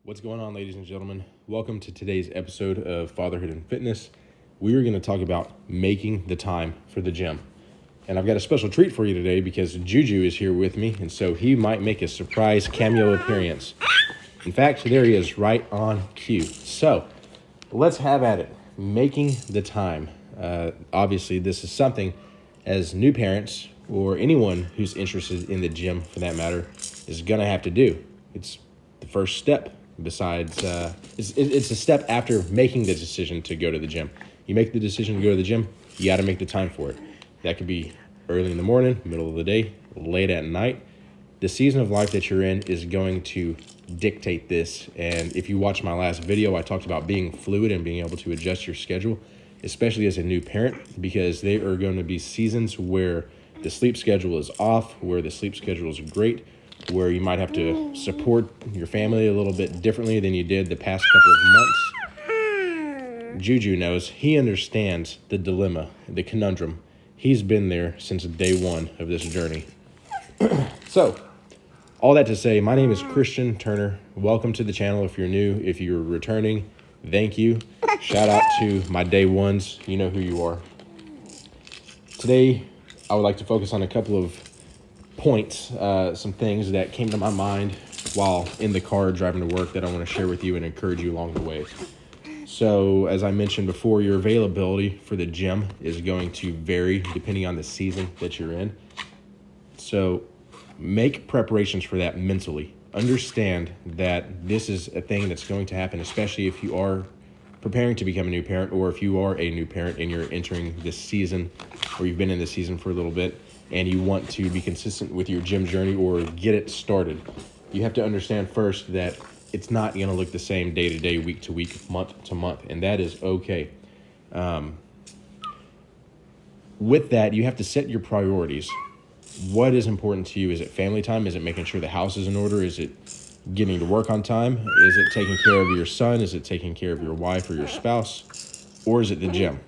What's going on, ladies and gentlemen? Welcome to today's episode of Fatherhood and Fitness. We are going to talk about making the time for the gym. And I've got a special treat for you today because Juju is here with me, and so he might make a surprise cameo appearance. In fact, there he is, right on cue. So, let's have at it. Making the time. Obviously, this is something as new parents, or anyone who's interested in the gym for that matter, is going to have to do. It's the first step. Besides, it's a step after making the decision to go to the gym. You make the decision to go to the gym, you got to make the time for it. That could be early in the morning, middle of the day, late at night. The season of life that you're in is going to dictate this. And if you watch my last video, I talked about being fluid and being able to adjust your schedule, especially as a new parent, because there are going to be seasons where the sleep schedule is off, where the sleep schedule is great, where you might have to support your family a little bit differently than you did the past couple of months. Juju knows. He understands the dilemma, the conundrum. He's been there since day one of this journey. So, all that to say, my name is Christian Turner. Welcome to the channel if you're new. If you're returning, thank you. Shout out to my day ones. You know who you are. Today, I would like to focus on a couple of points, some things that came to my mind while in the car driving to work that I want to share with you and encourage you along the way. So, as I mentioned before, your availability for the gym is going to vary depending on the season that you're in. So, make preparations for that mentally. Understand that this is a thing that's going to happen, especially if you are preparing to become a new parent, or if you are a new parent and you're entering this season, or you've been in this season for a little bit, and you want to be consistent with your gym journey or get it started. You have to understand first that it's not going to look the same day to day, week to week, month to month, and that is okay. With that, you have to set your priorities. What is important to you? Is it family time? Is it making sure the house is in order? Is it getting to work on time? Is it taking care of your son? Is it taking care of your wife or your spouse? Or is it the gym?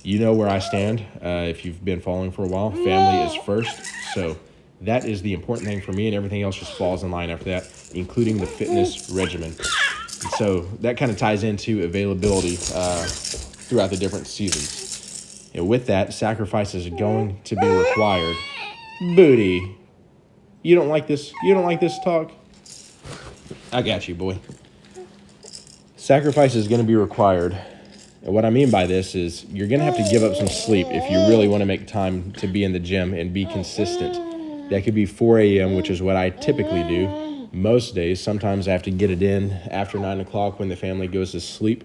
You know where I stand. If you've been following for a while, family is first. So that is the important thing for me, and everything else just falls in line after that, including the fitness regimen. And so that kind of ties into availability throughout the different seasons. And with that, sacrifice is going to be required. Booty, you don't like this? You don't like this talk? I got you, boy. Sacrifice is going to be required. And what I mean by this is you're going to have to give up some sleep if you really want to make time to be in the gym and be consistent. That could be 4 a.m., which is what I typically do most days. Sometimes I have to get it in after 9 o'clock when the family goes to sleep.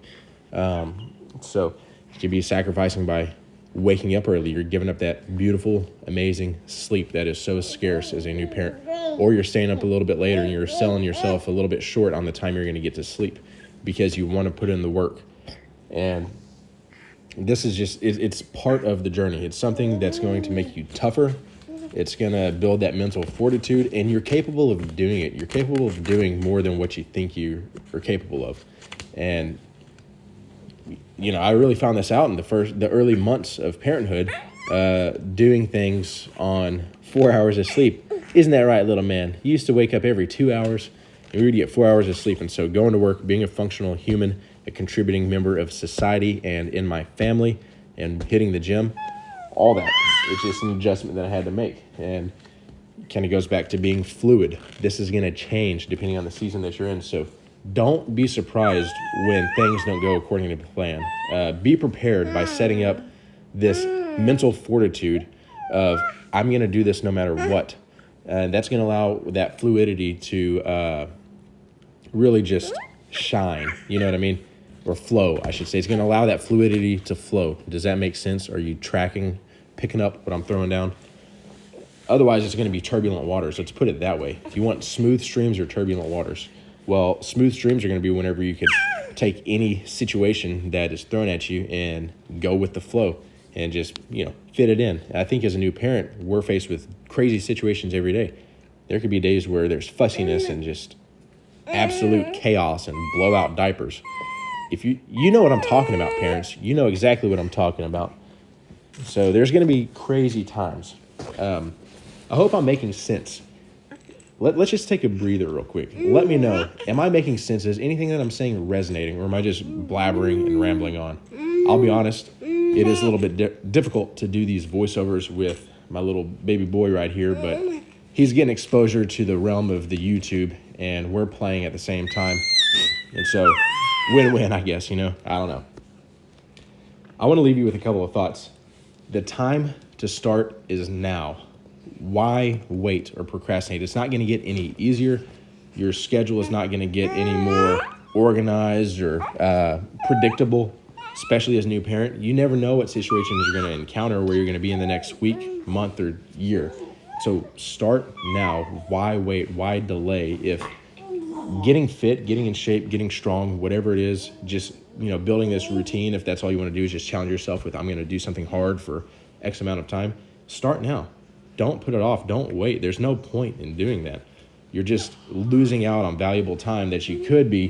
So you could be sacrificing by waking up early. You're giving up that beautiful, amazing sleep that is so scarce as a new parent. Or you're staying up a little bit later and you're selling yourself a little bit short on the time you're going to get to sleep because you want to put in the work. And this is just, it's part of the journey. It's something that's going to make you tougher. It's going to build that mental fortitude, and you're capable of doing it. You're capable of doing more than what you think you are capable of. And, you know, I really found this out in the early months of parenthood, doing things on 4 hours of sleep. Isn't that right, little man? You used to wake up every 2 hours, and we would get 4 hours of sleep. And so going to work, being a functional human, a contributing member of society and in my family, and hitting the gym, all that. It's just an adjustment that I had to make. And it kind of goes back to being fluid. This is going to change depending on the season that you're in. So don't be surprised when things don't go according to plan. Be prepared by setting up this mental fortitude of, I'm going to do this no matter what. And that's going to allow that fluidity to really just shine. You know what I mean? Or flow, I should say. It's going to allow that fluidity to flow. Does that make sense? Are you tracking, picking up what I'm throwing down? Otherwise, it's going to be turbulent waters. Let's put it that way. If you want smooth streams or turbulent waters, well, smooth streams are going to be whenever you could take any situation that is thrown at you and go with the flow and just, fit it in. I think as a new parent, we're faced with crazy situations every day. There could be days where there's fussiness and just absolute chaos and blowout diapers. If you know what I'm talking about, parents, you know exactly what I'm talking about. So there's going to be crazy times. I hope I'm making sense. let's just take a breather real quick. Let me know, am I making sense? Is anything that I'm saying resonating, or am I just blabbering and rambling on? I'll be honest, it is a little bit difficult to do these voiceovers with my little baby boy right here, but he's getting exposure to the realm of the YouTube, and we're playing at the same time. And so, win-win, I guess, I don't know. I want to leave you with a couple of thoughts. The time to start is now. Why wait or procrastinate? It's not going to get any easier. Your schedule is not going to get any more organized or predictable, especially as a new parent. You never know what situations you're going to encounter, where you're going to be in the next week, month, or year. So start now. Why wait? Why delay? If getting fit, getting in shape, getting strong, whatever it is, just building this routine, if that's all you want to do is just challenge yourself with, I'm going to do something hard for X amount of time, start now. Don't put it off. Don't wait. There's no point in doing that. You're just losing out on valuable time that you could be,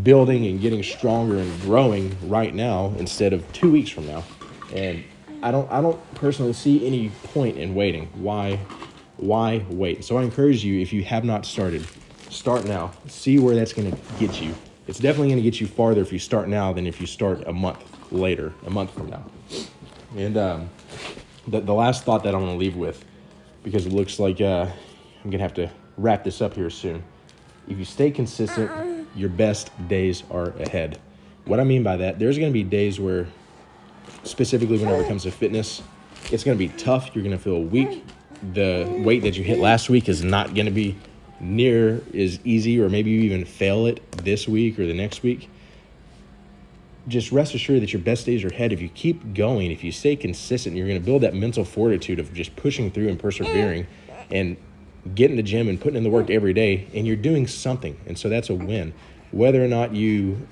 building and getting stronger and growing right now instead of 2 weeks from now. And I don't personally see any point in waiting. Why wait? So I encourage you, if you have not started, start now. See where that's going to get you. It's definitely going to get you farther if you start now than if you start a month from now. And the last thought that I want to leave with, because it looks like I'm going to have to wrap this up here soon. If you stay consistent, your best days are ahead. What I mean by that, there's going to be days where, specifically whenever it comes to fitness, it's going to be tough. You're going to feel weak. The weight that you hit last week is not going to be near as easy, or maybe you even fail it this week or the next week. Just rest assured that your best days are ahead. If you keep going, if you stay consistent, you're going to build that mental fortitude of just pushing through and persevering and getting the gym and putting in the work every day, and you're doing something. And so that's a win. Whether or not you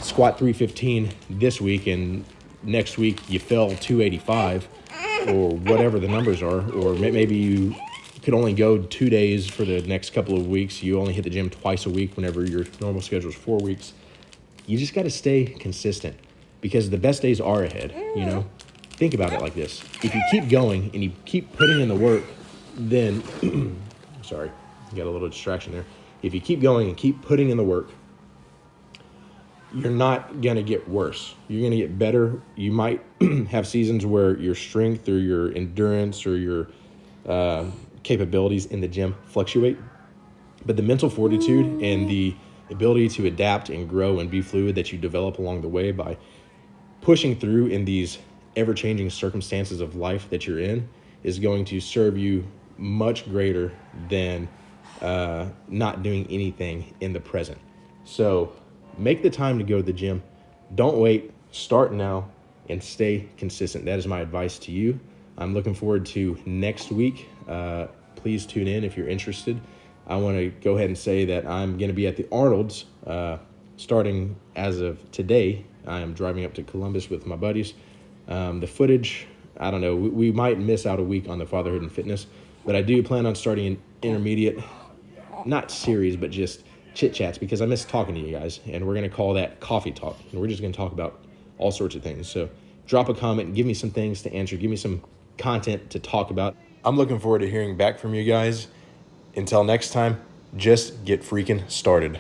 squat 315 this week and next week you fell 285 or whatever the numbers are, or maybe you could only go 2 days for the next couple of weeks. You only hit the gym twice a week whenever your normal schedule is 4 weeks. You just got to stay consistent, because the best days are ahead. Think about it like this. If you keep going and you keep putting in the work, then, sorry, got a little distraction there. If you keep going and keep putting in the work, you're not going to get worse. You're going to get better. You might have seasons where your strength or your endurance or your capabilities in the gym fluctuate, but the mental fortitude and the ability to adapt and grow and be fluid that you develop along the way by pushing through in these ever-changing circumstances of life that you're in is going to serve you much greater than not doing anything in the present. So make the time to go to the gym. Don't wait. Start now and stay consistent. That is my advice to you. I'm looking forward to next week. Please tune in if you're interested. I want to go ahead and say that I'm going to be at the Arnold's starting as of today. I am driving up to Columbus with my buddies. The footage, I don't know. We might miss out a week on the Fatherhood and Fitness, but I do plan on starting an intermediate, not series, but just chit chats, because I miss talking to you guys, and we're going to call that Coffee Talk, and we're just going to talk about all sorts of things. So drop a comment and give me some things to answer. Give me some content to talk about. I'm looking forward to hearing back from you guys. Until next time, just get freaking started.